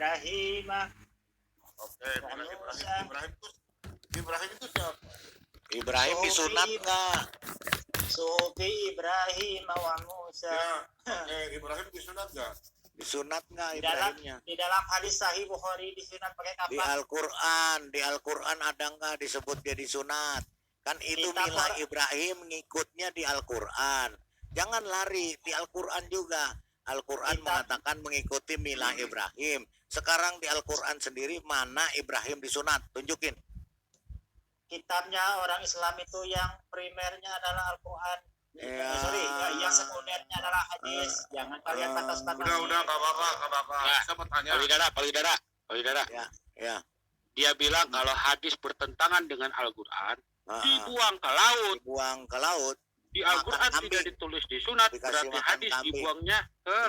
Ibrahim Oke, Ibrahim itu siapa? Ibrahim disunat nggak? Sufi Ibrahim wa Musa. Ya, oke, Ibrahim disunat nggak? Disunat nggak Dalam, Ibrahimnya? di dalam hadis Sahih Bukhari disunat pakai Di kapan? Al-Quran ada nggak disebut dia disunat? Kan itu Kita milah Ibrahim ngikutnya di Al-Quran. Jangan lari, di Al-Quran juga. Al-Quran mengatakan mengikuti milah Ibrahim. Sekarang di Al-Quran sendiri mana Ibrahim disunat? Tunjukin. Kitabnya orang Islam itu yang primernya adalah Al-Quran. Yang sekundernya adalah hadis. Jangan kalian batas-batas. Udah, nggak apa-apa. Saya mau tanya. Pak Widara. Ya. Dia bilang kalau hadis bertentangan dengan Al-Quran, dibuang ke laut. Di Al-Quran tidak ditulis disunat, berarti hadis kambing. Dibuangnya ke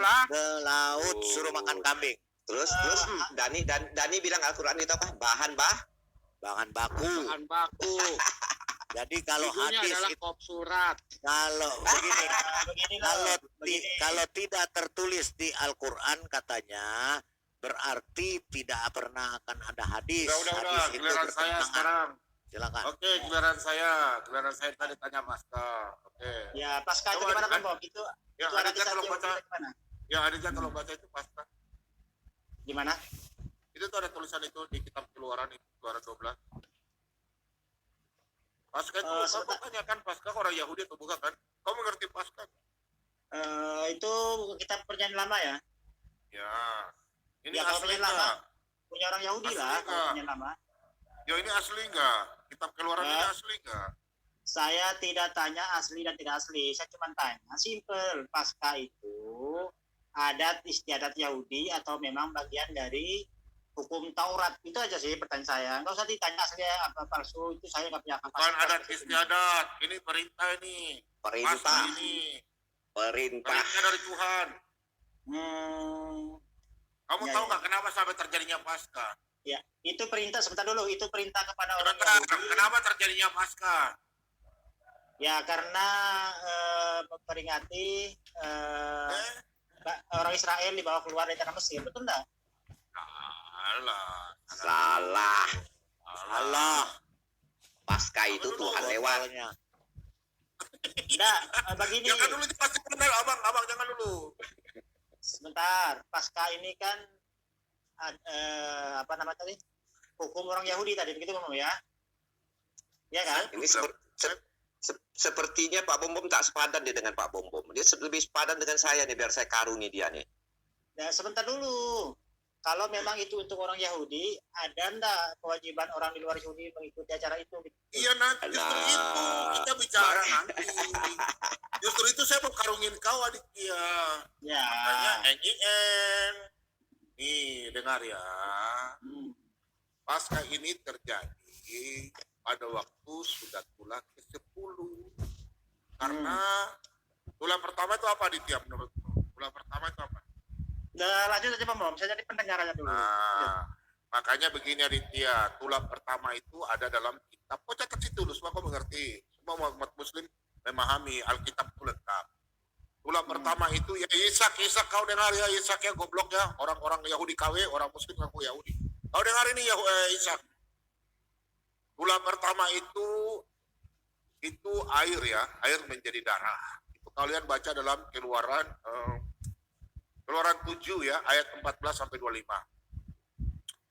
laut, suruh makan kambing. Terus Dani bilang Al-Quran itu apa? Bahan baku. Jadi kalau hadis adalah kop surat. Kalau begini, kalau tidak tertulis di Al-Quran katanya berarti tidak pernah akan ada hadis. Udah. Giliran saya sekarang. Silakan. Oke, giliran saya tadi tanya Pasca. Oke. Ya, Pasca itu gimana Bang? Itu yang hadisnya kalau baca. Yang hadisnya kalau baca itu Pasca. Gimana? Itu tuh ada tulisan itu di kitab Keluaran 12. Pasca itu kamu tanyakan Pasca orang Yahudi atau bukan kan? Kamu mengerti Pasca? Itu kitab perjanjian lama ya? Ya. Ini ya, asli enggak? Punya orang Yahudi asli lah perjanjian lama. Ya ini asli enggak? Kitab Keluaran ini asli enggak? Saya tidak tanya asli dan tidak asli. Saya cuma tanya simple. Pasca itu adat istiadat Yahudi atau memang bagian dari hukum Taurat? Itu aja sih pertanyaan saya. Enggak usah ditanya asli apa palsu, itu saya nggak punya kapasitas. Bukan adat istiadat, ini perintah ini. Perintah dari Tuhan. Kamu tahu nggak kenapa sampai terjadinya Paskah? Ya, itu perintah. Sebentar dulu, itu perintah kepada orang Yahudi. Kenapa terjadinya Paskah? Ya karena memperingati orang Israel dibawa keluar dari tanah Mesir, betul enggak? Salah. Paskah itu Tuhan lewat. Enggak, begini. Jangan dulu dipastikan, abang jangan dulu. Sebentar, Paskah ini kan apa nama tadi? Hukum orang Yahudi tadi, begitu ngomong ya? Ya kan? Ini sepertinya Pak Bom tak sepadan dia dengan Pak Bom. Dia lebih sepadan dengan saya nih, biar saya karungi dia nih. Ya, sebentar dulu. Kalau memang itu untuk orang Yahudi, ada enggak kewajiban orang di luar Yahudi mengikuti acara itu? Iya, nanti justru itu kita bicara nanti. Justru itu saya mau karungin kau Aditya. Ya. Makanya NIN. Nih, dengar ya. Pasca ini terjadi pada waktu sudah tulah ke-10. Karena tulah pertama itu apa Aditya menurutmu? Tulah pertama itu apa? Nah, lanjut aja Pak Bom, saya jadi pendengar aja dulu. Makanya begini Aditya, tulah pertama itu ada dalam kitab. Kau catat situ lu, semua kau mengerti. Semua umat muslim memahami Alkitab itu lengkap. Tulah pertama itu ya Ishak kau dengar ya, Ishak ya goblok ya. Orang-orang Yahudi KW, orang muslim ngaku Yahudi. Kau dengar ini ya Ishak. Tulah pertama itu air ya, air menjadi darah. Itu kalian baca dalam Keluaran 7 ya, ayat 14 sampai 25.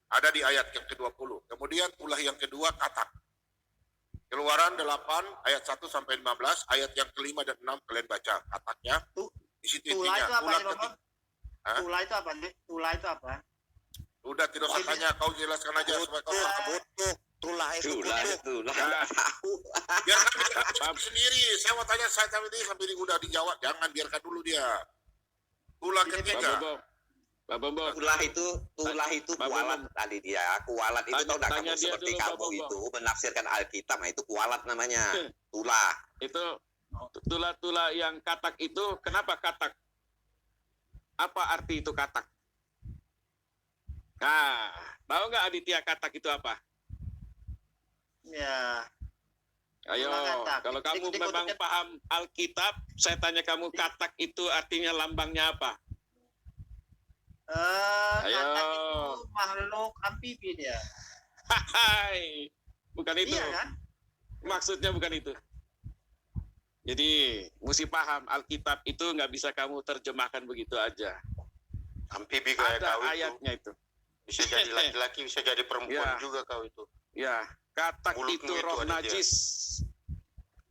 Ada di ayat yang ke-20. Kemudian tulah yang kedua katak. Keluaran 8 ayat 1 sampai 15, ayat yang ke-5 dan 6 kalian baca kataknya. Di situ tulah intinya. Itu apa, tulah itu apa? Tulah itu apa? Udah tidak usah tanya, kau jelaskan aja supaya kau butuh. Tulah itu. Biarkan sendiri. Saya mau tanya saya tadi sampai udah dijawab. Jangan biarkan dulu dia. Tulah ketiga. Pak Bom. Tulah itu kualat tadi dia. Kualat itu tahu enggak kamu seperti kamu itu menafsirkan Alkitab, nah itu kualat namanya. Tulah. Itu tulah yang katak itu kenapa katak? Apa arti itu katak? Nah, tahu nggak Aditya katak itu apa? Ya. Ayo, kalau kamu memang paham Alkitab, saya tanya kamu katak itu artinya lambangnya apa? Katak itu makhluk amfibi dia. Hai, bukan itu. Iya kan? Maksudnya bukan itu. Jadi mesti paham Alkitab itu nggak bisa kamu terjemahkan begitu aja. Amfibi kayak Ada kau itu. ayatnya itu. Bisa jadi laki-laki, bisa jadi perempuan Ya. juga kau itu. Ya, katak Mulutmu itu itu roh ada dia. najis.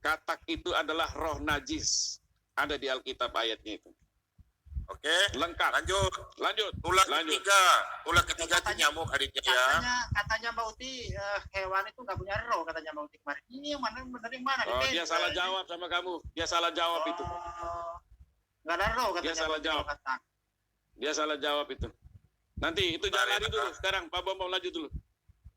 Katak itu adalah roh najis. Ada di Alkitab ayatnya itu. Oke, Lengkap. lanjut. Lanjut. Tulah Lanjut. ketiga itu nyamuk Aditya ya. Katanya Mbak Uti hewan itu nggak punya roh katanya Mbak Uti kemarin. Ini yang mana benar yang mana? Oh, Ini dia beda. salah jawab sama kamu. Dia salah jawab itu. Oh, nggak ada roh katanya. Dia salah Mbak Uti jawab. kalau kata. Dia salah jawab itu. Nanti itu jangan Bentar ya, lari dulu. bentar. Sekarang Pak Bambang lanjut dulu.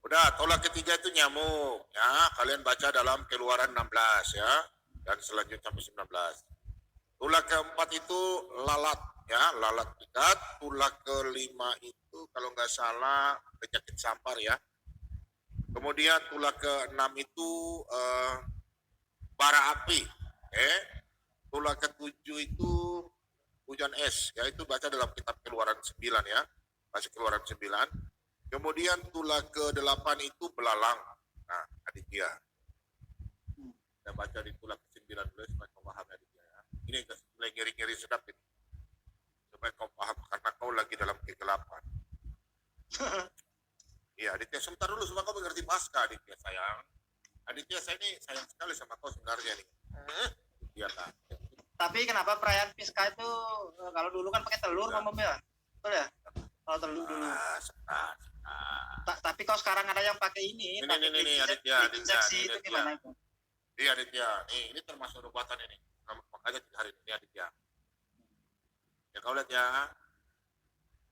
Udah, tolak ketiga itu nyamuk. Ya, kalian baca dalam Keluaran 16 ya. Dan selanjutnya sampai 19. Tulah keempat itu lalat. Ya, lalat ikat. Tulah kelima itu kalau nggak salah penyakit sampar ya. Kemudian tulah keenam itu bara api. Tulah ketujuh itu hujan es. Ya, itu baca dalam kitab Keluaran 9 ya. Baca Keluaran 9. Kemudian tulah ke-8 itu belalang. Nah, Aditya. Kita baca di tulah ke-9 dulu supaya kau paham Aditya ya. Ini mulai ngeri-ngeri sedap ini. Supaya kau paham karena kau lagi dalam kegelapan. Iya, Aditya sebentar dulu supaya kau mengerti Paskah Aditya sayang. Aditya saya ini sayang sekali sama kau sebenarnya nih. Iya kan. Tapi kenapa perayaan Paskah itu kalau dulu kan pakai telur Ya. Mama Bel? Betul ya? Kalau telur dulu. Sebentar. Tapi kalau sekarang ada yang pakai ini, Ini, pakai Aditya, injeksi itu Aditya. gimana itu? Iya Aditya, ini termasuk obatan ini. Makanya 3 hari ini Aditya. Ya kau lihat ya.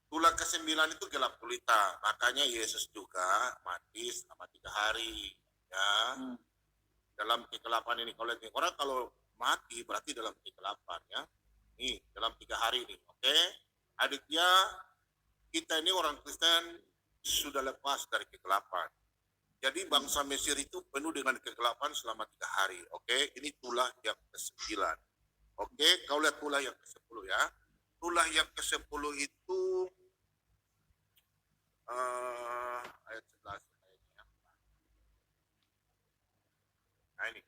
Tulah ke-9 itu gelap gulita. Makanya Yesus juga mati selama 3 hari. Ya. Dalam kegelapan ini kau lihat nih. Orang kalau mati berarti dalam kegelapan ya. Nih, dalam 3 hari ini. Oke. Aditya, kita ini orang Kristen sudah lepas dari kegelapan. Jadi bangsa Mesir itu penuh dengan kegelapan selama 3 hari. Oke, ini tulah yang ke-9. Oke, kau lihat tulah yang ke-10 ya. Tulah yang ke-10 itu ayat 11 kayaknya. Nah ini.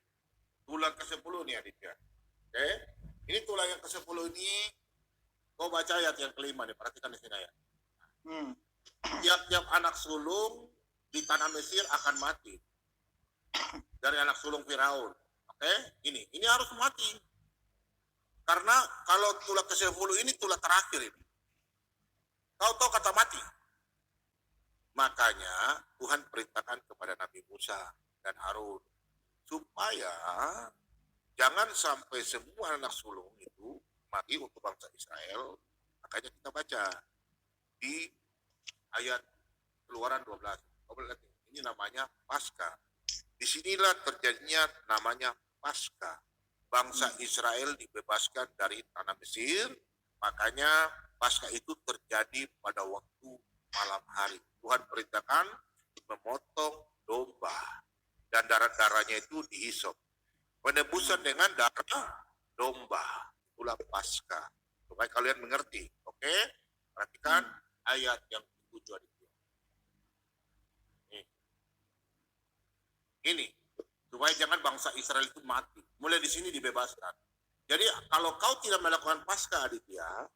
Tulah ke-10 nih Aditya. Oke. Ini tulah yang ke-10 ini kau baca ayat yang kelima nih, perhatikan di sini ya. Tiap-tiap anak sulung di tanah Mesir akan mati dari anak sulung Firaun. Oke, ini harus mati. Karena kalau tulah ke-10 ini tulah terakhir ini. Kau tahu kata mati. Makanya Tuhan perintahkan kepada Nabi Musa dan Harun supaya jangan sampai semua anak sulung itu mati untuk bangsa Israel. Makanya kita baca di ayat Keluaran 12. Kau lihat ini namanya Paskah. Disinilah terjadinya namanya Paskah. Bangsa Israel dibebaskan dari tanah Mesir. Makanya Paskah itu terjadi pada waktu malam hari. Tuhan perintahkan memotong domba dan darah-darahnya itu dihisap. Penebusan dengan darah domba. Itulah Paskah. Supaya kalian mengerti. Oke? Perhatikan ayat yang ke-7 itu. Ini. Supaya jangan bangsa Israel itu mati. Mulai di sini dibebaskan. Jadi kalau kau tidak melakukan Paskah Aditya,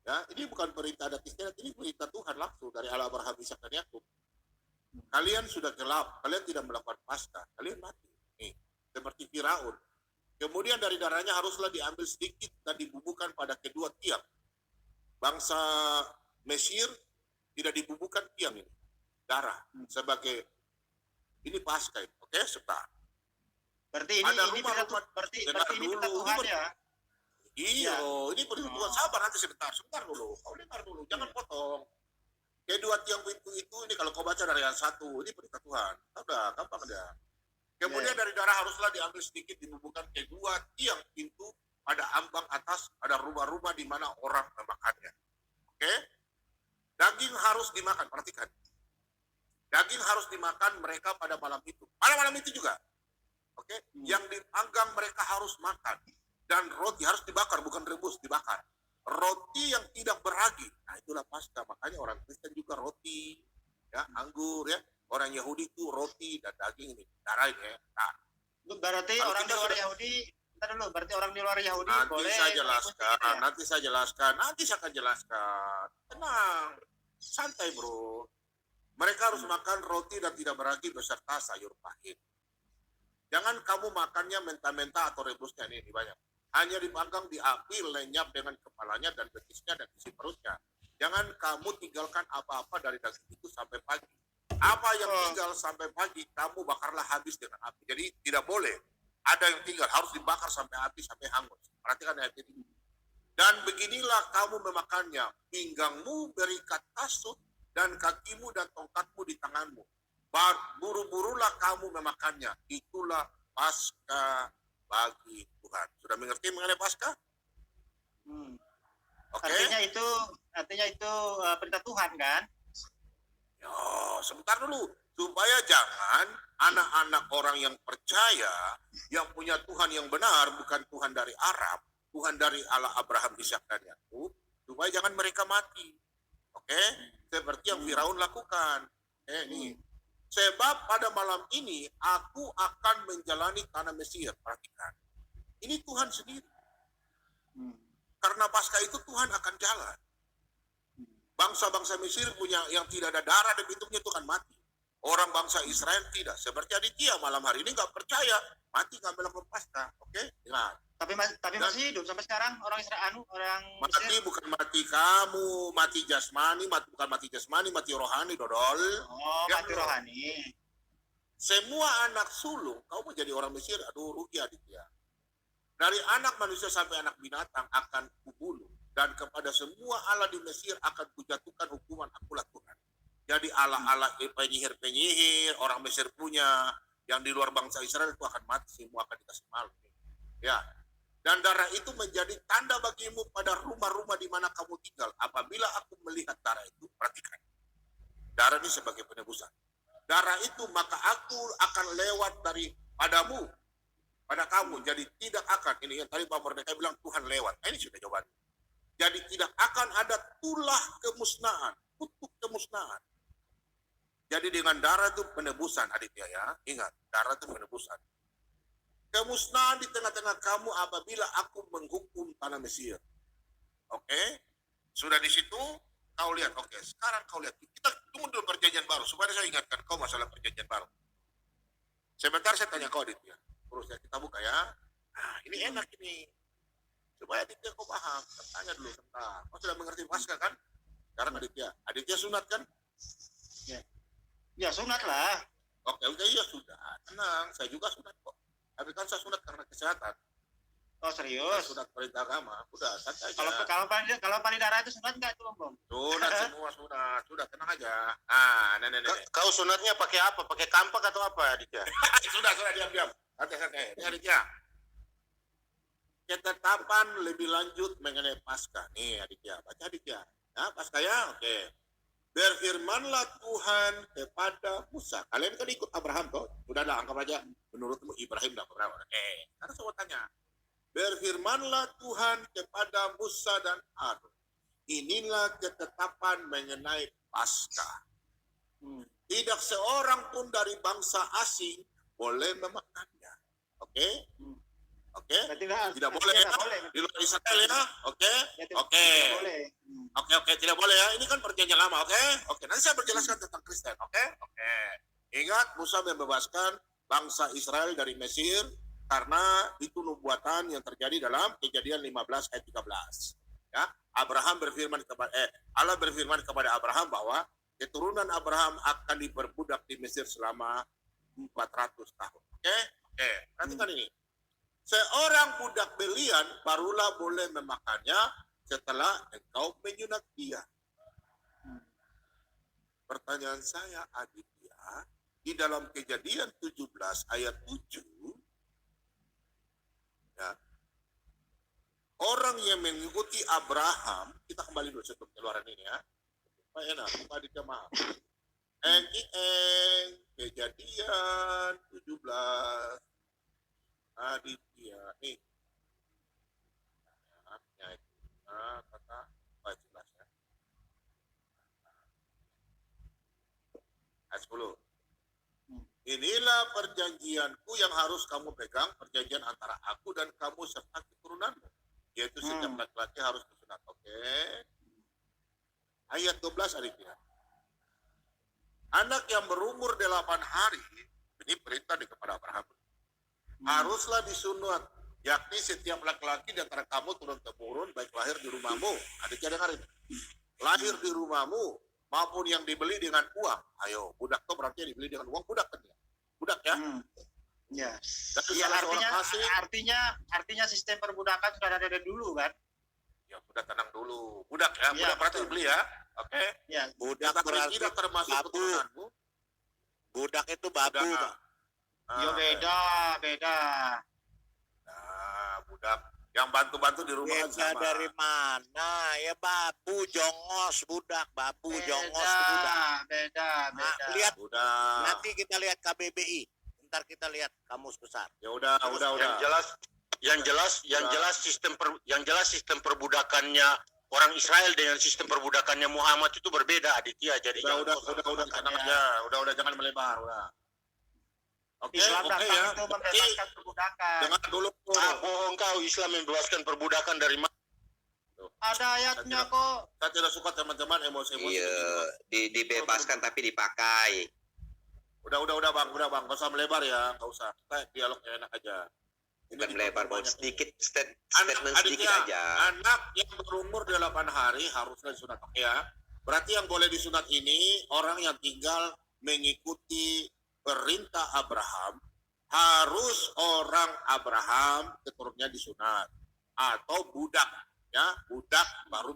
ya, ini bukan perintah adat istiadat, ini perintah Tuhan langsung dari Allah, Abraham, Ishak dan Yakub. Kalian sudah gelap, kalian tidak melakukan Paskah, kalian mati. Nih, seperti Firaun. Kemudian dari darahnya haruslah diambil sedikit dan dibubuhkan pada kedua tiang. Bangsa Mesir tidak dibubuhkan tiang ini, darah sebagai ini Paskah. Oke, sebentar. Berarti ini Ada ini rumah-rumah berarti dengar ini dulu. perintah Tuhan ya. Iya, ini perintah Tuhan. Sabar nanti sebentar dulu. Kau dengar dulu, jangan potong. Kedua tiang pintu itu ini kalau kau baca dari yang 1, ini perintah Tuhan. Udah, gampang ada. Kemudian dari darah haruslah diambil sedikit dibubuhkan kedua tiang pintu pada ambang atas, ada rumah-rumah di mana orang memakannya. Oke? Daging harus dimakan, perhatikan. Daging harus dimakan mereka pada malam itu. Pada malam itu juga. Oke? Yang dipanggang mereka harus makan. Dan roti harus dibakar, bukan rebus, dibakar. roti yang tidak beragi. Nah, itulah Paskah. Makanya orang Kristen juga roti, ya, anggur, ya. Orang Yahudi itu roti dan daging ini, darah ini, ya. Nah, berarti kalau orang di kita luar sudah- Yahudi, bentar dulu, berarti orang di luar Yahudi nanti boleh saya mengikuti jelaskan, gitu ya? nanti saya akan jelaskan. Tenang, santai bro. Mereka harus makan roti dan tidak beragi beserta sayur pahit. Jangan kamu makannya menta-menta atau rebusnya, ini banyak. Hanya dipanggang di api, lenyap dengan kepalanya dan betisnya dan isi perutnya. Jangan kamu tinggalkan apa-apa dari daging itu sampai pagi. Apa yang tinggal sampai pagi, kamu bakarlah habis dengan api. Jadi tidak boleh ada yang tinggal, harus dibakar sampai api, sampai hangus. Perhatikan ayat ini. Dan beginilah kamu memakannya, pinggangmu berikat kasut, dan kakimu dan tongkatmu di tanganmu. Buru-burulah kamu memakannya. Itulah Paskah bagi Tuhan. Sudah mengerti mengenai Paskah? Oke. Artinya itu perintah Tuhan kan? Ya, sebentar dulu. Supaya jangan anak-anak orang yang percaya, yang punya Tuhan yang benar, bukan Tuhan dari Arab, Tuhan dari Allah Abraham, Ishak dan Yakub, supaya jangan mereka mati. Oke? Seperti yang Firaun lakukan. Nih. Sebab pada malam ini aku akan menjalani tanah Mesir. Perhatikan. Ini Tuhan sendiri. Karena Paskah itu Tuhan akan jalan. Bangsa-bangsa Mesir punya yang tidak ada darah di pintunya itu akan mati. Orang bangsa Israel tidak. Seperti Aditya malam hari ini nggak percaya. Mati nggak melakukan Paskah. Oke? Ingat. Tapi masih hidup sampai sekarang orang Israel, orang mati Mesir. Bukan mati kamu, mati jasmani, bukan mati jasmani, mati rohani, dodol. Oh, Ya, mati rohani. Semua anak sulung, kau mau jadi orang Mesir, aduh rugi Aditya. Dari anak manusia sampai anak binatang akan kubunuh. Dan kepada semua Allah di Mesir akan kujatuhkan hukuman, akulah Tuhan. Jadi Allah-Allah penyihir-penyihir, orang Mesir punya, yang di luar bangsa Israel itu akan mati, semua akan dikasih malu. Ya. Dan darah itu menjadi tanda bagimu pada rumah-rumah di mana kamu tinggal. Apabila aku melihat darah itu, perhatikan. Darah ini sebagai penebusan. Darah itu maka aku akan lewat dari padamu, pada kamu. Jadi tidak akan, ini yang tadi Pak Mordeka bilang Tuhan lewat. Nah, ini sudah jawabannya. Jadi tidak akan ada tulah kemusnahan, kutuk kemusnahan. Jadi dengan darah itu penebusan, Aditya ya. Ingat, darah itu penebusan. Kemusnahan di tengah-tengah kamu apabila aku menghukum tanah Mesir. Oke? Sudah di situ, kau lihat. Oke, sekarang kau lihat. Kita tunggu dulu perjanjian baru, supaya saya ingatkan kau masalah perjanjian baru. Sebentar saya tanya kau, Aditya. Terus kita buka ya. Nah, ini enak ini. Supaya Aditya kau paham. Tanya dulu sebentar. Kau sudah mengerti Paskah kan? Sekarang Aditya sunat kan? Ya sunat lah. Oke, ya sudah. Tenang, saya juga sunat kok. Tapi kan saya sunat karena kesehatan. Oh serius? Sunat perintah agama. Udah, santai aja. Kalau pariwara itu sunat nggak itu Bang? Sunat semua sunat. Sudah, tenang aja. Ah, nenek. Kau sunatnya pakai apa? Pakai kampak atau apa, Aditya? sudah, diam. Santai. Ini Aditya. Ketetapan lebih lanjut mengenai Paskah. Nih Aditya, baca Aditya. Nah, Paskah ya, oke. Berfirmanlah Tuhan kepada Musa. Kalian kan ikut Abraham toh? Sudahlah, anggap aja menurutmu Ibrahim dan Abraham. Karena saya mau tanya. Berfirmanlah Tuhan kepada Musa dan Harun. Inilah ketetapan mengenai Paskah. Tidak seorang pun dari bangsa asing boleh memakannya. Oke? Oke? Tidak boleh ya? Di luar Israel ya? Oke? Oke. Oke, tidak boleh ya. Ini kan perjanjian lama, oke? Oke, nanti saya berjelaskan tentang Kristen, oke? Oke. Ingat, Musa membebaskan bangsa Israel dari Mesir karena itu nubuatan yang terjadi dalam Kejadian 15 ayat 13. Ya, Allah berfirman kepada Abraham bahwa keturunan Abraham akan diperbudak di Mesir selama 400 tahun. Oke? Perhatikan ini. Seorang budak belian barulah boleh memakannya setelah engkau menyunat dia. Pertanyaan saya, Aditya, di dalam Kejadian 17 ayat 7, ya, orang yang mengikuti Abraham, kita kembali dulu sebelum keluaran ini ya. Pak enak, Pak Aditya maaf. Kejadian 17 Aditya nih. inilah perjanjianku yang harus kamu pegang, perjanjian antara aku dan kamu serta keturunanmu, yaitu setiap laki-laki harus disunat. Oke. Ayat 12 adiknya. Anak yang berumur 8 hari, ini perintah kepada Abraham, haruslah disunat, yakni setiap laki-laki di antara kamu turun-temurun, baik lahir di rumahmu, adiknya dengarin, lahir di rumahmu maupun yang dibeli dengan uang. Ayo, budak tuh berarti dibeli dengan uang, budak kan ya? Budak ya? Ya. Dan Ya, salah seorang asing, artinya sistem perbudakan sudah ada dari dulu kan? ya sudah tenang dulu. Budak ya, Ya, budak berarti betul. dibeli ya. Oke. Ya. Budak Tapi berarti tidak termasuk babu. keturunanmu. Budak itu babu, Budak. Pak. Ya beda. Nah, budak yang bantu-bantu di rumah Beda sama. dari mana? Ya babu, jongos, budak, babu, jongos, itu budak. Beda. Nah, lihat Budak. nanti kita lihat KBBI. Ntar kita lihat kamus besar. Ya udah. Yang jelas sistem perbudakannya orang Israel dengan sistem perbudakannya Muhammad itu berbeda, Aditya. Jadi Udah, tenang aja. Udah, jangan melebar, udah. Oke, Islam oke datang ya. itu membebaskan perbudakan. Dengar dulu. bohong kau, Islam membebaskan perbudakan dari mana? Ada ayatnya kok. Saya tidak suka teman-teman emosi-emosi. Iya, dibebaskan tapi dipakai. Udah bang, nggak usah melebar ya, nggak usah. Kita dialog enak aja. Bukan melebar, Bang. Sedikit Anak, statement sedikit adiknya, aja. anak yang berumur 8 hari haruslah disunat. Oke ya. Berarti yang boleh disunat ini orang yang tinggal mengikuti perintah Abraham, harus orang Abraham keturunannya disunat, atau budak ya, budak baru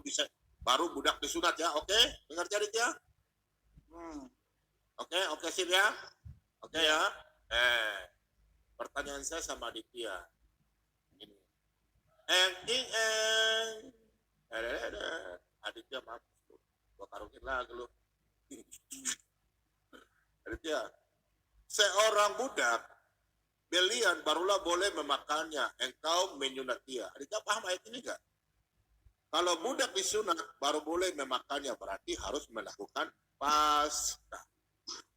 budak disunat ya. Oke, dengar jadi ya. Oke sip ya. Oke ya. Pertanyaan saya sama Aditya. Ini. Aditya maaf. Gua karungin lagi lu. Aditya. Seorang budak belian barulah boleh memakannya. Engkau menyunat dia. Aditya paham ayat ini enggak? Kalau budak disunat baru boleh memakannya, berarti harus melakukan Paskah.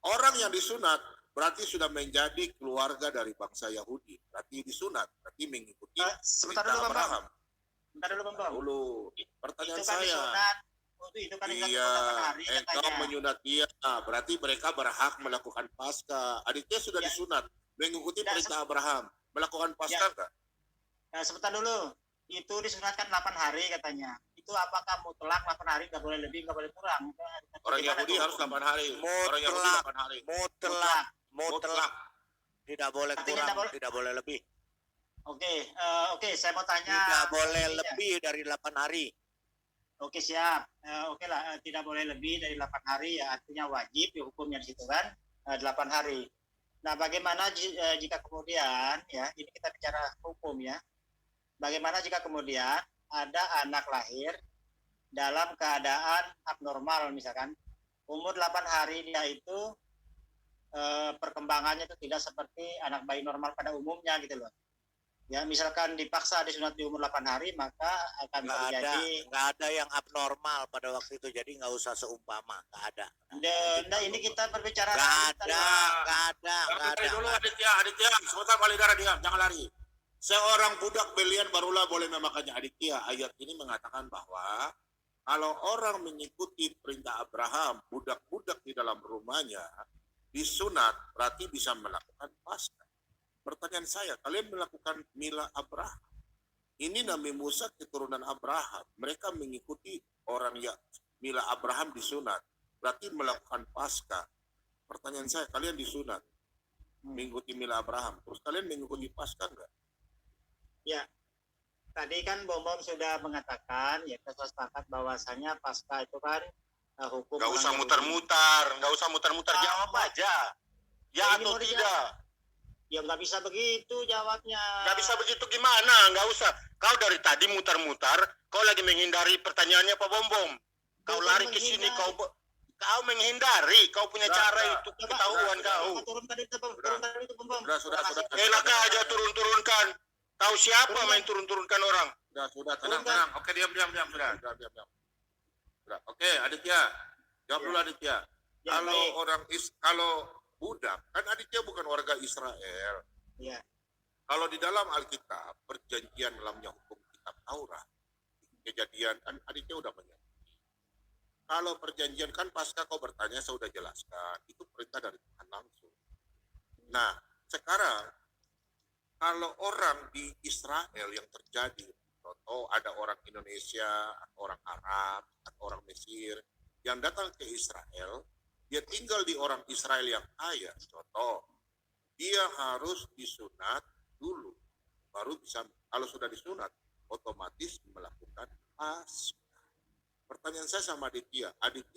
Orang yang disunat berarti sudah menjadi keluarga dari bangsa Yahudi. Berarti disunat, berarti mengikuti Sebentar perintah dulu, Bang. Abraham. Bentar dulu, Bang. Dulu. Pertanyaan Itu kan saya. disunat. Itu kan disunat Iya, 8 hari engkau katanya. menyunat dia. Nah, berarti mereka berhak melakukan Paskah. Aditya sudah Ya. disunat, mengikuti Ya, perintah Abraham. Melakukan Paskah enggak? Nah, sebentar dulu. Itu disunatkan 8 hari katanya. Itu apakah mutlak 8 hari, nggak boleh lebih, nggak boleh kurang? Orang Gimana Yahudi tuh? harus 8 hari. Orang Yahudi Mutlak. 8 hari. Mutlak. Mutlak. Tidak boleh Artinya kurang, tidak boleh lebih. Oke, saya mau tanya. Tidak boleh Artinya. lebih dari 8 hari. Oke, siap. Oke lah, tidak boleh lebih dari 8 hari, ya artinya wajib ya hukumnya di situ kan, 8 hari. Nah, bagaimana jika kemudian, ya, ini kita bicara hukum ya. Bagaimana jika kemudian ada anak lahir dalam keadaan abnormal misalkan, umur 8 hari dia itu perkembangannya itu tidak seperti anak bayi normal pada umumnya gitu loh. Ya, misalkan dipaksa disunat di umur 8 hari, maka akan terjadi Nggak ada yang abnormal pada waktu itu, jadi nggak usah seumpama, nggak ada. Nah, ini kita berbicara Nggak realita. ada. Dulu Aditya, sebentar Pak Lidara diam, jangan lari. Seorang budak belian barulah boleh memakannya. Aditya, ayat ini mengatakan bahwa kalau orang mengikuti perintah Abraham, budak-budak di dalam rumahnya disunat, berarti bisa melakukan Paskah. Pertanyaan saya, kalian melakukan Mila Abraham. Ini Nabi Musa keturunan Abraham. Mereka mengikuti orang yang Mila Abraham disunat, berarti melakukan Paskah. Pertanyaan saya, kalian disunat mengikuti Mila Abraham, terus kalian mengikuti Paskah enggak? Ya, tadi kan Bom sudah mengatakan, ya kita sepakat bahwasanya Paskah itu kan hukum. Nggak usah orang muter-muter, jawab aja. Ya Ini atau mau tidak? dijawab. Ya nggak bisa begitu jawabnya. Nggak bisa begitu gimana? Nggak usah. Kau dari tadi mutar-mutar, kau lagi menghindari pertanyaannya Pak Bom. Kau Bukan lari ke sini, kau menghindari. Kau punya cara itu ketahuan kau. Turunkan itu, Bom. Sudah. Turunkan itu, Bom. Sudah. Enak aja turun-turunkan. Tahu siapa main turun-turunkan orang? Sudah, tenang. Oke, diam. Sudah. Oke, Aditya. Jawab dulu Aditya. Ya, Kalau baik. kalau budak. Kan Aditya bukan warga Israel. Iya. Kalau di dalam Alkitab, perjanjian dalamnya hukum kitab Taurat, kejadian, kan Aditya udah mengerti. Kalau perjanjian kan pasca kau bertanya, saya sudah jelaskan. Itu perintah dari Tuhan langsung. Nah, sekarang, kalau orang di Israel yang terjadi, contoh ada orang Indonesia, atau orang Arab, atau orang Mesir, yang datang ke Israel, dia tinggal di orang Israel yang kaya, contoh, dia harus disunat dulu, baru bisa, kalau sudah disunat, otomatis melakukan Paskah. Pertanyaan saya sama Aditya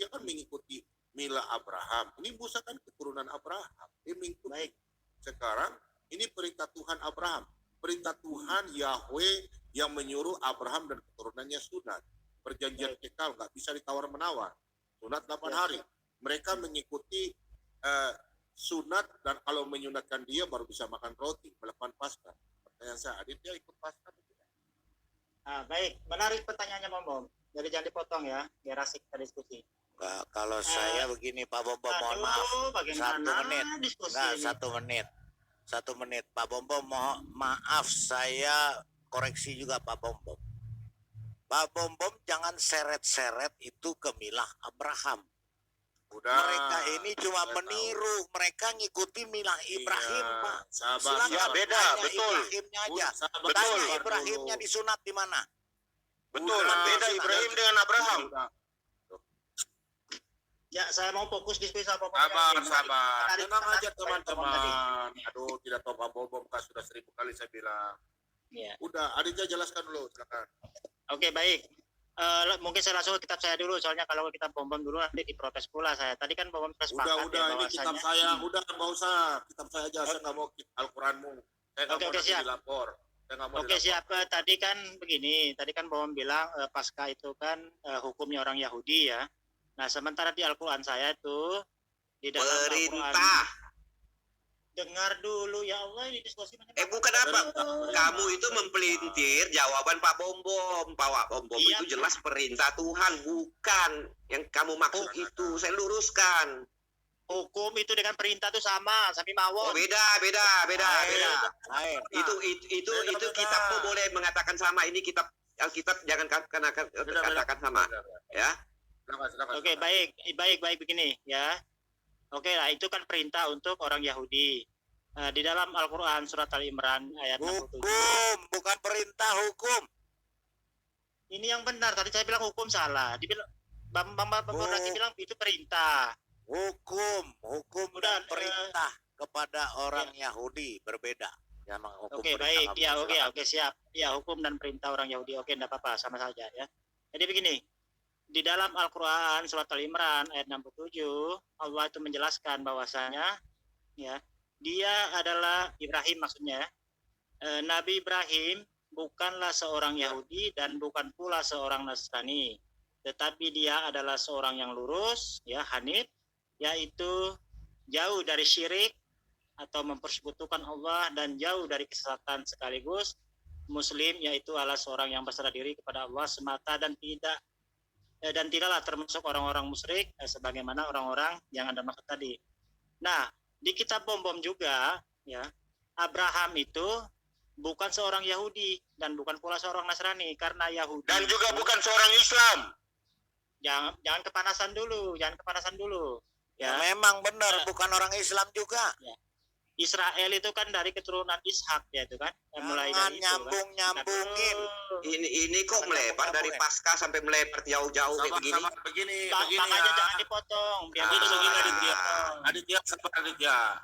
kan mengikuti mila Abraham, ini Musa kan keturunan Abraham, dia mengikuti. Baik. Sekarang, ini perintah Tuhan Abraham, perintah Tuhan Yahweh yang menyuruh Abraham dan keturunannya sunat. Perjanjian kekal, nggak bisa ditawar-menawar, sunat 8 hari. Mereka mengikuti sunat, dan kalau menyunatkan dia baru bisa makan roti, melakukan Paskah. Pertanyaan saya, Aditya ikut Paskah? Baik, menarik pertanyaannya Bom Bom. Jadi jangan dipotong ya, biar asik kita diskusi. Kalau saya begini Pak Bom Bom, mohon maaf. 1 menit. Pak Bom Bom, mohon maaf, saya koreksi juga Pak Bom Bom. Pak Bom Bom jangan seret-seret itu ke milah Abraham. Udah, mereka ini cuma meniru, mereka ngikuti milah Ibrahim, Pak. Sabar. Ya, beda, betul. Ibrahimnya aja. Betul. Ibrahimnya disunat di mana? Betul, beda Ibrahim dengan Abraham. Ya, saya mau fokus diskusi sama Bom. Sabar. Tenang aja teman-teman. Aduh, tidak tahu Pak Bom kan sudah 1000 kali saya bilang. Ya. Udah, Aditya jelaskan dulu, silakan. Oke, baik. Mungkin saya langsung ke kitab saya dulu, soalnya kalau kita Bom dulu nanti diprotes pula saya. Tadi kan Bom sepakat udah, ini kitab saya, udah nggak usah, kitab saya aja, saya nggak mau Al-Quranmu. Saya nggak mau siap. dilapor. Oke, siap. Tadi kan begini, tadi kan Bom bilang Paskah itu kan hukumnya orang Yahudi ya. Nah, sementara di Al-Quran saya itu di dalam perintah. Dengar dulu ya Allah, ini diskusi Bukan apa, kamu itu mempelintir jawaban Pak Bom Bom. Pak Bom Bom Iya, itu jelas perintah Tuhan, bukan yang kamu maksud itu. Saya luruskan. Hukum itu dengan perintah itu sama, Sami mawon. Beda. Itu kitabmu boleh mengatakan sama. Ini kitab Alkitab jangan katakan sama. Ya. Oke, baik begini ya. Oke lah, itu kan perintah untuk orang Yahudi. Di dalam Al-Quran surat Al-Imran ayat 67. Hukum, bukan perintah, hukum. Ini yang benar. Tadi saya bilang hukum salah. Dibilang Bang lagi bilang itu perintah. Hukum dan perintah kepada orang Yahudi berbeda. Oke, baik. Ya, oke, siap. Ya, hukum dan perintah orang Yahudi. Oke, enggak apa-apa, sama saja ya. Jadi begini. Di dalam Al-Quran surat Al-Imran ayat 67, Allah itu menjelaskan bahwasanya ya, dia adalah Ibrahim maksudnya. Nabi Ibrahim bukanlah seorang Yahudi dan bukan pula seorang Nasrani, tetapi dia adalah seorang yang lurus, ya, hanif, yaitu jauh dari syirik atau mempersekutukan Allah dan jauh dari kesesatan, sekaligus Muslim, yaitu adalah seorang yang berserah diri kepada Allah semata dan tidaklah termasuk orang-orang musyrik sebagaimana orang-orang yang Anda maksud tadi. Nah, di kitab Bom juga ya, Abraham itu bukan seorang Yahudi dan bukan pula seorang Nasrani, karena Yahudi Dan juga bukan seorang Islam. Jangan kepanasan dulu. Ya, memang benar, bukan orang Islam juga. Ya. Israel itu kan dari keturunan Ishak ya itu kan. Mulai dari nyambungin. Ini kok melebar dari Paskah sampai melebar jauh-jauh kayak begini. Begini makanya ya. Jangan dipotong. Begini Aditya.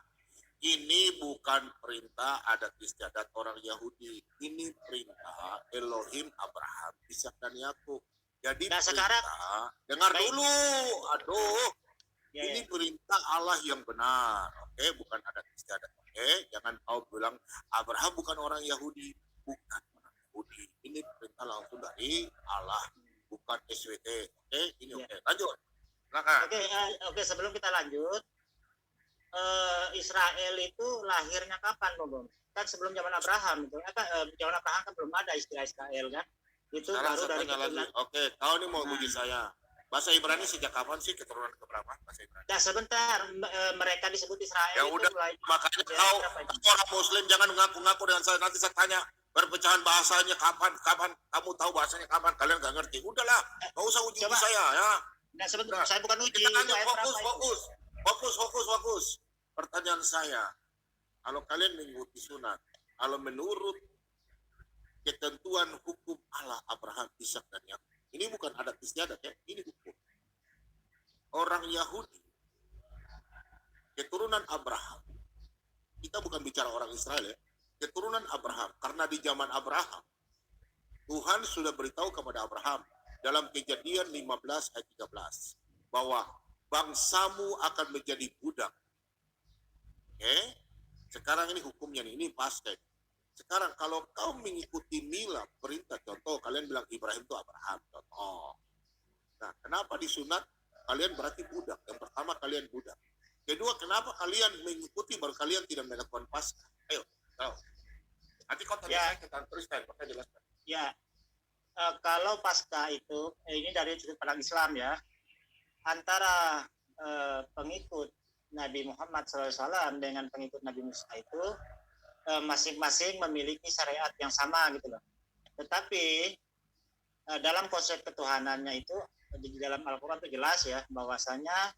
Ini bukan perintah adat istiadat orang Yahudi. Ini perintah Elohim Abraham, Ishak dan Yakub. Jadi sekarang dengar dulu. Ini perintah Allah yang benar. Oke, bukan adat istiadat. Oke, jangan kau bilang Abraham bukan orang Yahudi. Bukan orang Yahudi. Ini perintah langsung dari Allah, bukan SWT. Oke, ini oke. Lanjut. Silakan. Oke, sebelum kita lanjut, Israel itu lahirnya kapan, Bom? Kan sebelum zaman Abraham itu. Zaman Abraham kan belum ada istilah Israel kan. Itu Sekarang baru dari lagi. Oke, kau ini mau uji saya. Bahasa Ibrani sejak kapan sih, keturunan keberapa bahasa Ibrani? Nah sebentar, mereka disebut Israel Ya itu udah, mulai makanya dari kau berapa itu? orang Muslim jangan ngaku-ngaku dengan saya. Nanti saya tanya perpecahan bahasanya kapan kamu tahu bahasanya kapan, kalian nggak ngerti. Udahlah, nggak usah uji Coba. saya ya. Nah sebentar, Nah, saya bukan uji. Kita tanya itu ayat berapa itu? fokus. Pertanyaan saya, kalau kalian mengikuti sunat, kalau menurut ketentuan hukum Allah Abraham, Ishak dan Yakub, ini bukan adat istiadat ya, ini hukum. Orang Yahudi, keturunan Abraham, kita bukan bicara orang Israel ya, keturunan Abraham, karena di zaman Abraham, Tuhan sudah beritahu kepada Abraham dalam Kejadian 15 ayat 13 bahwa bangsamu akan menjadi budak. Oke? Sekarang ini hukumnya nih, ini pasti. Sekarang kalau kau mengikuti mila perintah, contoh kalian bilang Ibrahim itu Abraham, contoh. Nah, kenapa disunat kalian berarti budak? Yang pertama kalian budak. Kedua, kenapa kalian mengikuti baru kalian tidak melakukan Paskah? Ayo, tahu. Nanti kau tanya saya kita teruskan, maka jelaskan. Ya, kalau Paskah itu ini dari sudut pandang Islam ya, antara pengikut Nabi Muhammad SAW dengan pengikut Nabi Musa itu masing-masing memiliki syariat yang sama gitu loh. Tetapi dalam konsep ketuhanannya itu di dalam Al-Quran itu jelas ya bahwasanya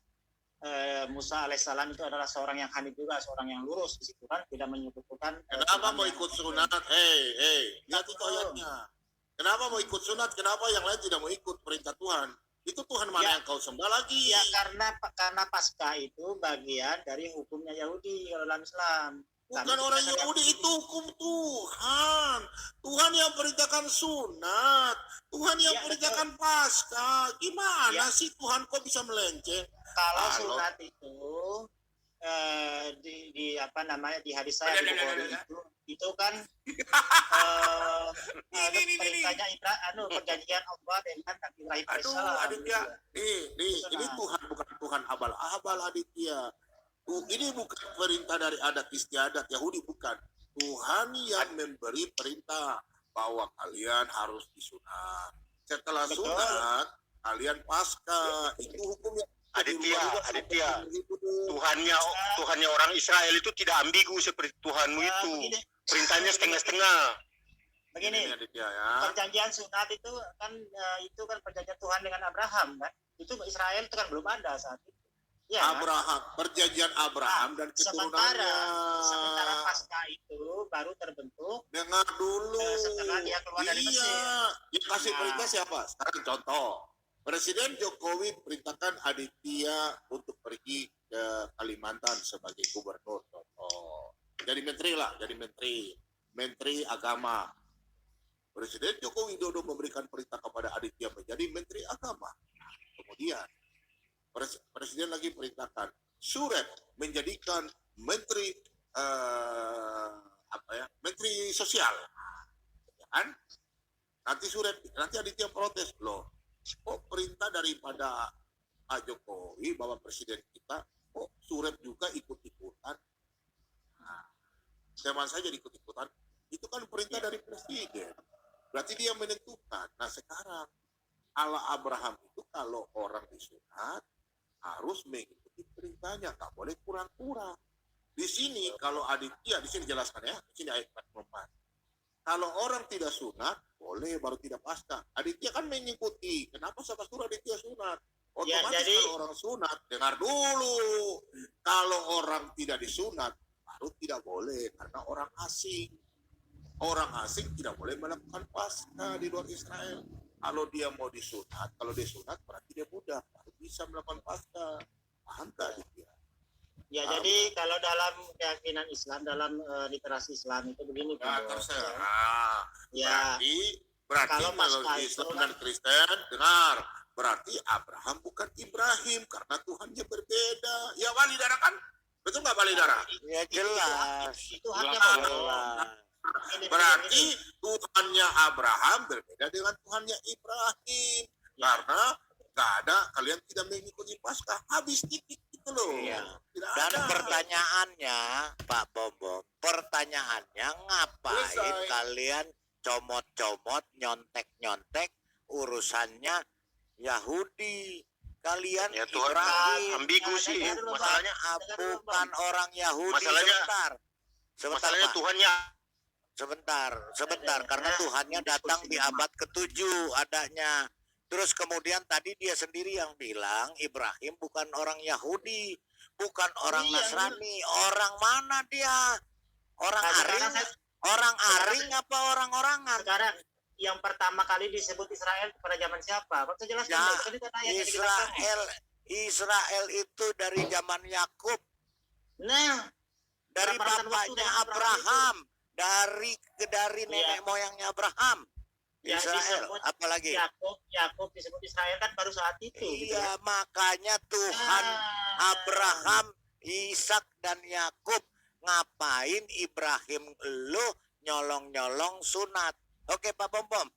Musa alaihissalam itu adalah seorang yang hanif juga, seorang yang lurus. Di situ kan tidak menyebutkan. Kenapa mau ikut sunat? Lihat itu ayatnya. Kenapa mau ikut sunat? Kenapa yang lain tidak mau ikut perintah Tuhan? Itu Tuhan mana yang kau sembah lagi? Ya karena Paskah itu bagian dari hukumnya Yahudi dalam Islam. Bukan orang Yahudi, itu hukum Tuhan. Tuhan yang perintahkan sunat. Tuhan yang perintahkan Paskah. Gimana sih Tuhan kok bisa melenceng? Kalau sunat itu di apa namanya di hadis saya di Bukhari itu kan perintahnya perjanjian Allah dengan Nabi Ibrahim alaihissalam. Aditya, ini Tuhan bukan Tuhan abal-abal Aditya. Ini bukan perintah dari adat istiadat Yahudi, bukan. Tuhan yang memberi perintah bahwa kalian harus disunat. Setelah sunat, kalian Paskah. Itu hukumnya. Aditya, Tuhannya orang Israel itu tidak ambigu seperti Tuhanmu itu. Perintahnya setengah-setengah. Begini, perjanjian sunat itu kan perjanjian Tuhan dengan Abraham kan. Itu Israel itu kan belum ada saat itu. Ya, Abraham, perjanjian Abraham dan keturunannya. Sementara Paskah itu baru terbentuk. Dengar dulu. Setelah dia keluar dari Mesir. Yang kasih perintah siapa? Sekarang contoh. Presiden Jokowi perintahkan Aditya untuk pergi ke Kalimantan sebagai gubernur. Contoh. Jadi menteri lah, menteri agama. Presiden Joko Widodo memberikan perintah kepada Aditya menjadi menteri agama. Kemudian Presiden lagi perintahkan Surep menjadikan menteri menteri sosial, kan? Nanti Aditya protes loh. Kok perintah daripada Pak Jokowi bahwa presiden kita, kok Surep juga ikut-ikutan? Nah, zaman saya jadi ikut-ikutan. Itu kan perintah dari presiden. Berarti dia menentukan. Nah sekarang Allah Abraham itu kalau orang disunat harus mengikuti perintahnya, nggak boleh kurang-kurang. Di sini kalau Aditya, di sini jelaskan ya, di sini ayat 44. Kalau orang tidak sunat, boleh baru tidak Paskah. Aditya kan mengikuti. Kenapa sampai suruh Aditya sunat? Otomatis kalau orang sunat, dengar dulu. Kalau orang tidak disunat, baru tidak boleh karena orang asing. Orang asing tidak boleh melakukan Paskah di luar Israel. Kalau dia mau disunat, kalau dia sunat berarti dia budak, baru bisa melakukan Paskah. Paham tak Aditya? Ya, jadi kalau dalam keyakinan Islam, dalam literasi Islam itu begini. Terserah. Ya. Berarti kalau Islam dan Kristen, dengar. Berarti Abraham bukan Ibrahim karena Tuhannya berbeda. Ya Wali Dara kan? Betul nggak Wali Dara? Ya jelas. Tuhannya Berarti Tuhannya Abraham berbeda dengan Tuhannya Ibrahim. Karena nggak ada, kalian tidak mengikuti Paskah. Habis titik itu loh. Iya. Dan pertanyaannya, Pak Bombom, pertanyaannya ngapain kalian comot-comot, nyontek-nyontek urusannya Yahudi. Kalian Ya Tuhan, Ibrahim ambigu sih. Masalahnya bukan orang Yahudi. Masalahnya- Sebentar, masalahnya Pak. Tuhannya Sebentar, karena Tuhannya datang di abad ke-7 adanya. Terus kemudian tadi dia sendiri yang bilang Ibrahim bukan orang Yahudi, bukan orang Iya. Nasrani. Orang mana dia? Orang Nah, Aring? Orang Aring apa orang-orangan? Sekarang yang pertama kali disebut Israel pada zaman siapa? Kau jelaskan Ya, dulu. Kan itu ayat yang dijelaskan. Israel itu dari zaman Yakub, Nah, dari Perapatan waktu bapaknya dengan Abraham, dari nenek Iya. moyangnya Abraham. Ya, Israel, disebut apalagi? Yakub disebut Israel kan baru saat itu. gitu Iya, kan. makanya Tuhan Abraham, Ishak dan Yakub ngapain Ibrahim lu nyolong-nyolong sunat. Oke Pak Bom,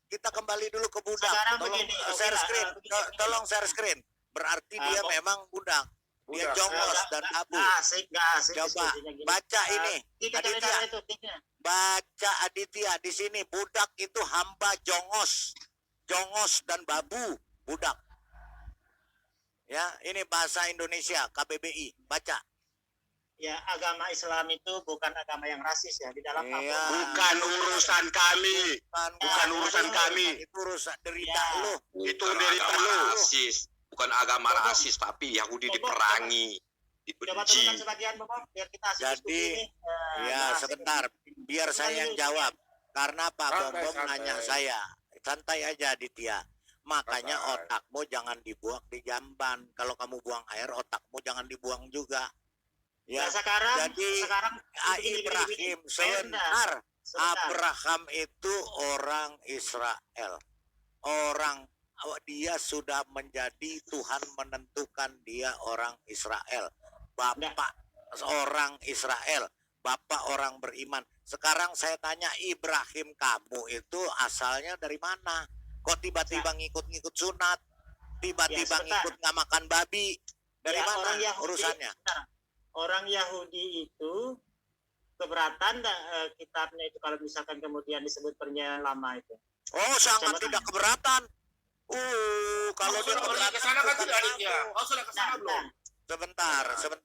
kita kembali dulu ke budak. Sekarang Tolong begini, share oke lah, screen. begini. Tolong share screen. Berarti dia Bom. memang budak. Dia jongos dan abu. Gak asik. Coba diskusinya gini. baca ini. Kita cari Aditya. cara itu, tiknya. Baca Aditya di sini, budak itu hamba jongos dan babu, budak. Ya, ini bahasa Indonesia KBBI. Baca. Ya, agama Islam itu bukan agama yang rasis ya. Di dalam Iya. bukan urusan kami. Bukan urusan kami. Itu urusan derita Ya. lu. Itu Bukan dari agama lu. rasis, bukan agama rasis, tapi Yahudi diperangi, Coba dibenci. turunkan sebagian Bapak biar kita asik Jadi, diskusi ini. Ya, asik. sebentar. Biar saya yang jawab. Karena Pak Santai, Bom santai. nanya saya. Santai aja Aditya. Makanya Santai. otakmu jangan dibuang di jamban. Kalau kamu buang air, otakmu jangan dibuang juga. Ya, Nah, sekarang jadi, begini, Ibrahim, begini. sebentar. Sebentar. Abraham itu orang Israel. Dia sudah menjadi Tuhan menentukan dia orang Israel. Bapak orang Israel. Bapak orang beriman. Sekarang saya tanya Ibrahim, kamu itu asalnya dari mana? Kok tiba-tiba ngikut-ngikut sunat? Tiba-tiba Ya, sebentar. ngikut nggak makan babi? Dari Ya, mana orang Yahudi, urusannya? sebentar. Orang Yahudi itu keberatan kitabnya itu kalau misalkan kemudian disebut perjanjian lama itu. Oh, sangat Coba tidak keberatan. Kalau dia Sudah pergi keberatan ke sana kan bukan tidak, Aditya? kamu. Oh, sudah ke sana belum? Sebentar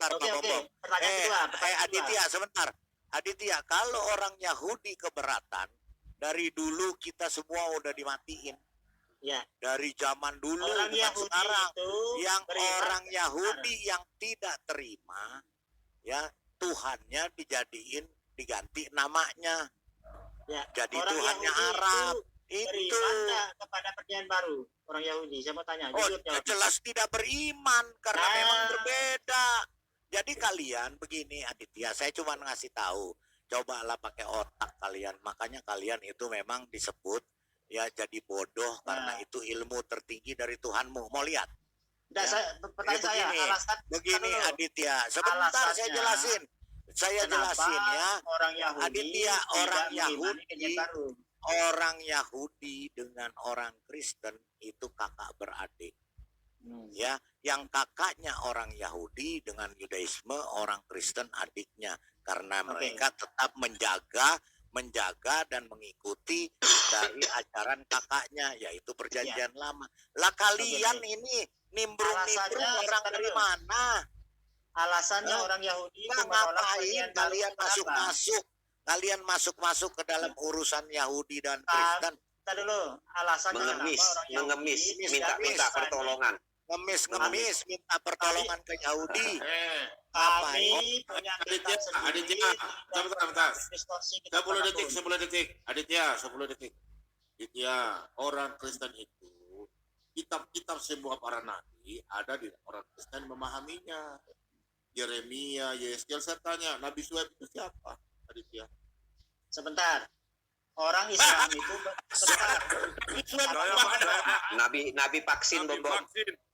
Oke, Pak oke. Bom. Pertanyaan kedua. Pertanyaan kedua. Aditya, sebentar. Aditya, kalau orang Yahudi keberatan, dari dulu kita semua udah dimatiin. Ya. Dari zaman dulu, Orang bukan Yahudi sekarang. itu Yang beriman orang kebenaran. Yahudi yang tidak terima, ya Tuhannya diganti namanya. Ya. Jadi Orang Tuhannya Yahudi Arab. itu Itu. beriman nggak kepada perjanjian baru? Orang Yahudi, saya mau tanya. Oh, Jujur jawab. jelas tidak beriman karena Nah. memang berbeda. Jadi kalian begini Aditya, saya cuma ngasih tahu, cobalah pakai otak kalian. Makanya kalian itu memang disebut ya jadi bodoh karena Nah. itu ilmu tertinggi dari Tuhanmu. Mau lihat? Nggak, Ya. pertanyaan saya, begini, alasan Begini dulu. Aditya, sebentar saya Alasannya, jelasin. Saya kenapa jelasin ya. orang Yahudi Aditya, tidak orang mengimani Yahudi perjanjian baru. Orang Yahudi dengan orang Kristen itu kakak beradik. Ya, yang kakaknya orang Yahudi dengan Yudaisme orang Kristen adiknya karena mereka tetap menjaga dan mengikuti dari ajaran kakaknya yaitu perjanjian lama. Lah kalian ini nimbrung Alasannya, orang sebentar dari dulu. mana? Alasannya orang Yahudi itu menolak Ngapain perjanjian baru kalian kenapa? masuk tidak urusan Yahudi dan Kristen? Kita dulu alasannya Mengemis, kenapa orang Yahudi mengemis, tidak minta bisa pertolongan. Ngemis minta pertolongan ke Yahudi. Kami punya Aditya, kitab sendiri. Aditya, sebentar. Distorsi kita 10 detik, apapun. 10 detik. Aditya, 10 detik. Aditya, orang Kristen itu, kitab-kitab semua para nabi ada di orang Kristen memahaminya. Yeremia, Yeskel, saya tanya, Nabi Suhaib itu siapa? Aditya. Sebentar. Orang Islam itu Nabi vaksin, Bom.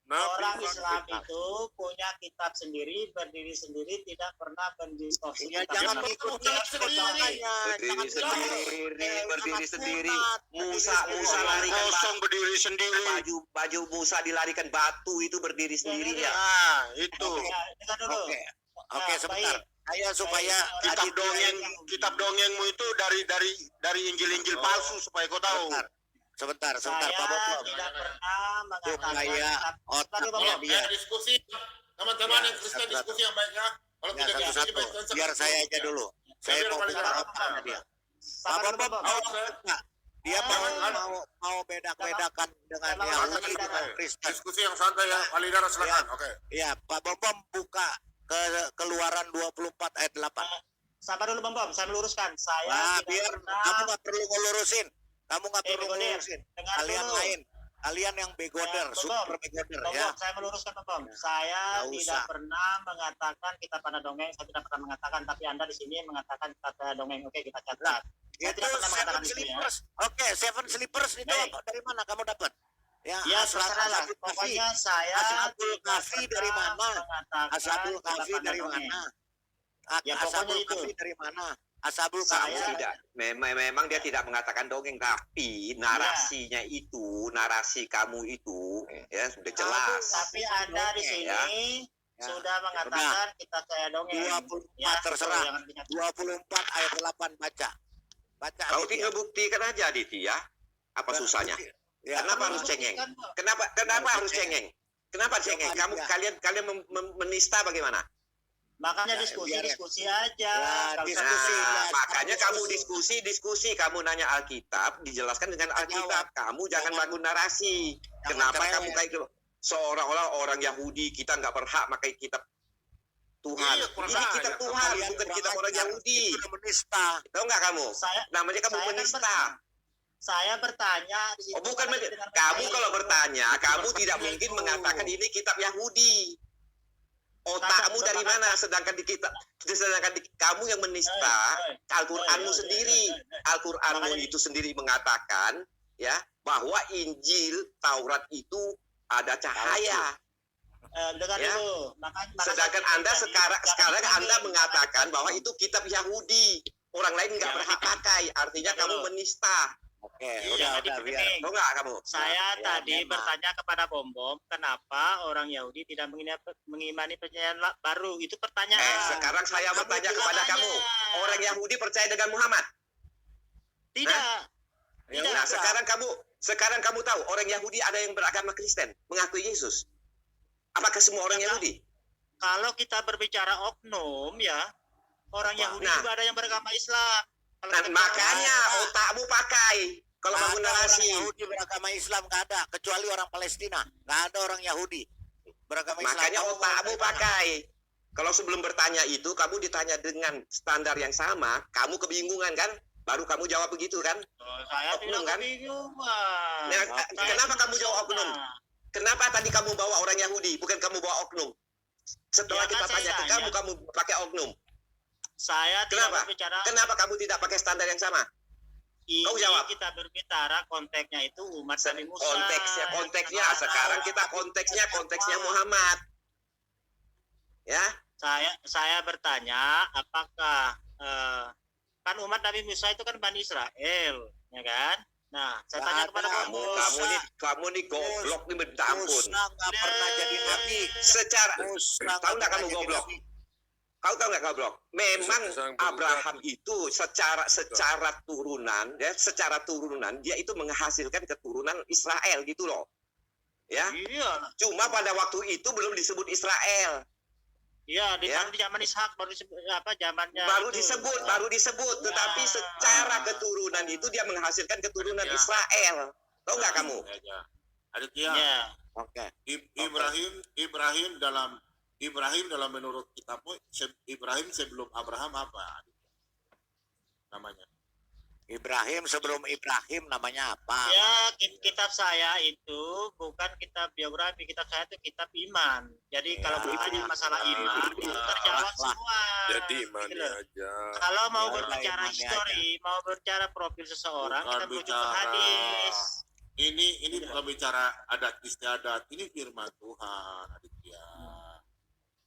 orang Islam itu punya kitab sendiri, berdiri sendiri, tidak pernah mendistorsi. Ya kitab jangan yang mengikuti Berdiri sendiri. Musa larikan Kosong berdiri sendiri. baju Musa dilarikan batu itu berdiri sendiri ya. Nah, itu. Ya, dengar dulu. Oke, sebentar. Saya supaya Kitab dongengmu itu dari Injil-Injil palsu supaya kau tahu. Sebentar. sebentar, Saya Pak Bom. tidak pernah mengatakan Supaya Baru, Bang. otaknya dia. diskusi, teman-teman Ya, yang Kristen satu-satu. diskusi yang baik ya. Kalau Ya, tidak diskusi satu-satu. baik Biar saya aja dulu. Saya biar mau paling bicara dalam. otaknya dia. Sabar Pak dulu, Bom, Bang. dia Jangan, mau bedakan dengan Jangan, Yahudi jangan. dengan Kristen. Diskusi yang santai ya, Walidara silakan. Oke. Ya, Pak Bom buka ke Keluaran 24 ayat 8. Sabar dulu, Bang. Saya meluruskan. Saya Wah, tidak biar pernah kamu nggak perlu ngelurusin. Kamu nggak perlu begoder. ngelurusin. Dengar Kalian dulu. lain. Kalian yang begoder, Ya, super begoder Bang, ya. saya meluruskan, Bang. Ya. Saya Nggak tidak usah. pernah mengatakan kita pada dongeng. Saya tidak pernah mengatakan, tapi Anda di sini mengatakan kita pada dongeng. Oke, kita catat. Saya Itu tidak pernah mengatakan Seven itu ya. Slippers. Oke, Seven Slippers itu Baik. dari mana kamu dapat? Ya, Ya, terserah lah. Ashabul Kahfi. Pokoknya saya Ashabul tidak Kahfi dari pernah mana? mengatakan Ashabul kita Kahfi pada dari dongeng. mana? Ya, pokoknya Ashabul itu. Kahfi dari mana? Ashabul Saya- Kahfi. Tidak, memang dia tidak mengatakan dongeng, tapi narasinya itu, narasi kamu itu, ya sudah jelas. Tapi Anda di sini Ya. sudah mengatakan kita kayak dongeng. 24 terserah. jangan dicatat. 24 ayat 8 baca. Baca. Kau Aditya. tinggal buktikan aja, Aditya. Apa susahnya? Ya, Kenapa harus cengeng? Kenapa harus cengeng? Kenapa cengeng? Kamu kalian menista bagaimana? Makanya Ya, diskusi aja. Ya, Nggak usah diskusi. Nah, ya, makanya kamu diskusi. diskusi, kamu nanya Alkitab, dijelaskan dengan Alkitab. Kamu jangan Jangan- bangun narasi. jangan Kenapa cerewet. kamu kayak gitu? Seolah-olah orang Yahudi kita nggak berhak pakai kitab Tuhan. Iya, kurang Ini ajar. kitab Tuhan, Kalian bukan kurang kitab orang ajar. Yahudi. Itu menista. Tahu nggak kamu? Saya Namanya kamu saya kan menista. bertanya. Saya bertanya di situ Oh, bukan karena men- dengan kamu baik. kalau bertanya, kamu tidak Itu. mungkin mengatakan ini kitab Yahudi. Otakmu dari mana? Sedangkan kamu yang menista Al-Qur'anmu sendiri. Al-Qur'anmu itu sendiri mengatakan ya bahwa Injil, Taurat itu ada cahaya. Dengar Ya. dulu. Makanya Sedangkan saya Anda tadi, sekarang jangan Anda dongeng, mengatakan jangan bahwa dongeng. itu kitab Yahudi. Orang lain nggak Ya. berhak pakai. Artinya Ya, kamu betul. menista. Oke, Iya, udah biar. dipegering. Tahu nggak kamu? Saya Ya, tadi memang. bertanya kepada Bom, kenapa orang Yahudi tidak mengimani perjanjian baru? Itu pertanyaan. Sekarang saya Kamu bertanya bilang kepada aja. kamu. Orang Yahudi percaya dengan Muhammad. Tidak. Ya Tidak. Nah, udah. sekarang kamu tahu orang Yahudi ada yang beragama Kristen, mengakui Yesus. Apakah semua orang Ya, Yahudi? Kalau kita berbicara oknum ya, orang Yahudi Nah. juga ada yang beragama Islam. Kalau Nah, kita bicara- makanya otakmu pakai kalau Nggak bangun ada orang narasi. Yahudi beragama Islam nggak ada, kecuali orang Palestina. Nggak ada orang Yahudi beragama Islam. Makanya Kamu otakmu mau bagaimana? pakai. Kalau sebelum bertanya itu, kamu ditanya dengan standar yang sama, kamu kebingungan kan? Baru kamu jawab begitu kan? Oh, saya Oknum, tidak kan? kebingungan. Nah, Saya kenapa cuma kamu jawab oknum? sama. Kenapa tadi kamu bawa orang Yahudi, bukan kamu bawa oknum? Setelah Ya, kan kita saya tanya ke tanya. kamu pakai oknum. Saya tidak Kenapa? berbicara Kenapa kamu tidak pakai standar yang sama? ini, Kau jawab. kita berbicara konteksnya itu umat Nabi Musa. Konteksnya Yang sekarang tahu. kita konteksnya Muhammad. Ya, Saya bertanya apakah kan umat Nabi Musa itu kan Bani Israel, ya kan? Nah, saya Nggak tanya ada. kepada kamu kamu nih goblok nih minta ampun. Musa nggak pernah jadi nabi. Secara Musa tahu nggak pernah kamu jadi goblok? nabi. Kau tahu nggak goblok? Memang Sang Abraham itu secara turunan, ya, secara turunan dia itu menghasilkan keturunan Israel gitu loh. Ya, Iya, cuma pada waktu itu belum disebut Israel. iya di Ya. zaman Ishak baru disebut apa zamannya Baru itu. disebut, tetapi Ya. secara keturunan itu dia menghasilkan keturunan Ya. Israel. Tahu nggak kamu? Aditya, Ya. Oke. Ibrahim dalam menurut kitabmu Ibrahim sebelum Abraham apa? Namanya. Ibrahim sebelum Ibrahim namanya apa? Ya, kitab saya itu bukan kitab biografi, kitab saya itu kitab iman. Jadi Ya. kalau bertanya masalah iman itu terjawab Lah. semua. Jadi Gitu imannya loh. aja. Kalau mau Ya, berbicara imannya histori, mau berbicara profil seseorang, Bukan kita merujuk ke bicara. hadis. Ini bukan bicara adat istiadat, ini firman Tuhan, Aditya.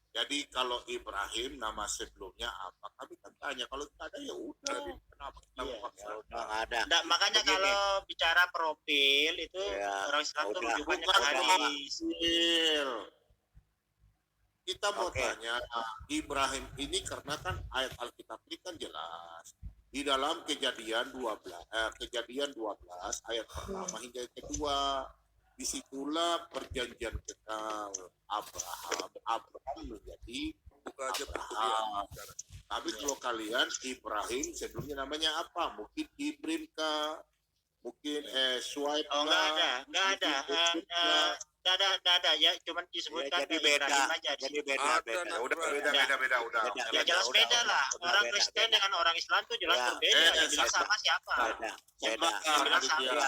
Jadi kalau Ibrahim nama sebelumnya apa? Kami kan tanya, kalau tidak ada ya udah. Kenapa kita Iya, memaksa? Ya udah nggak ada. Nah, makanya Begini. kalau bicara profil itu Ya, orang Islam itu udah. rujukannya Bukan ke hadis. profil. Kita mau Oke. tanya Ibrahim ini karena kan ayat Alkitab ini kan jelas. di dalam kejadian 12 ayat pertama hingga kedua. Disitulah perjanjian kekal Abraham menjadi Abraham. Tapi kalau kalian Ibrahim sebelumnya namanya apa? Mungkin Ibrahim kah? Mungkin Suaib Oh, nggak ada ya, cuman disebutkan Jadi beda. Ibrahim aja. Jadi beda. Udah. Ya jelas beda lah. Orang Kristen dengan orang Islam tuh jelas Ya. berbeda. Yang bilang sama siapa? Beda. Ya,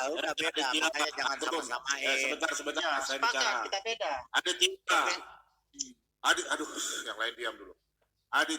Udah beda. Makanya jangan sama-samain. Sebentar, Ya, saya sepakat bicara. kita beda. Ada tiga. Aduh, yang lain diam dulu. Ada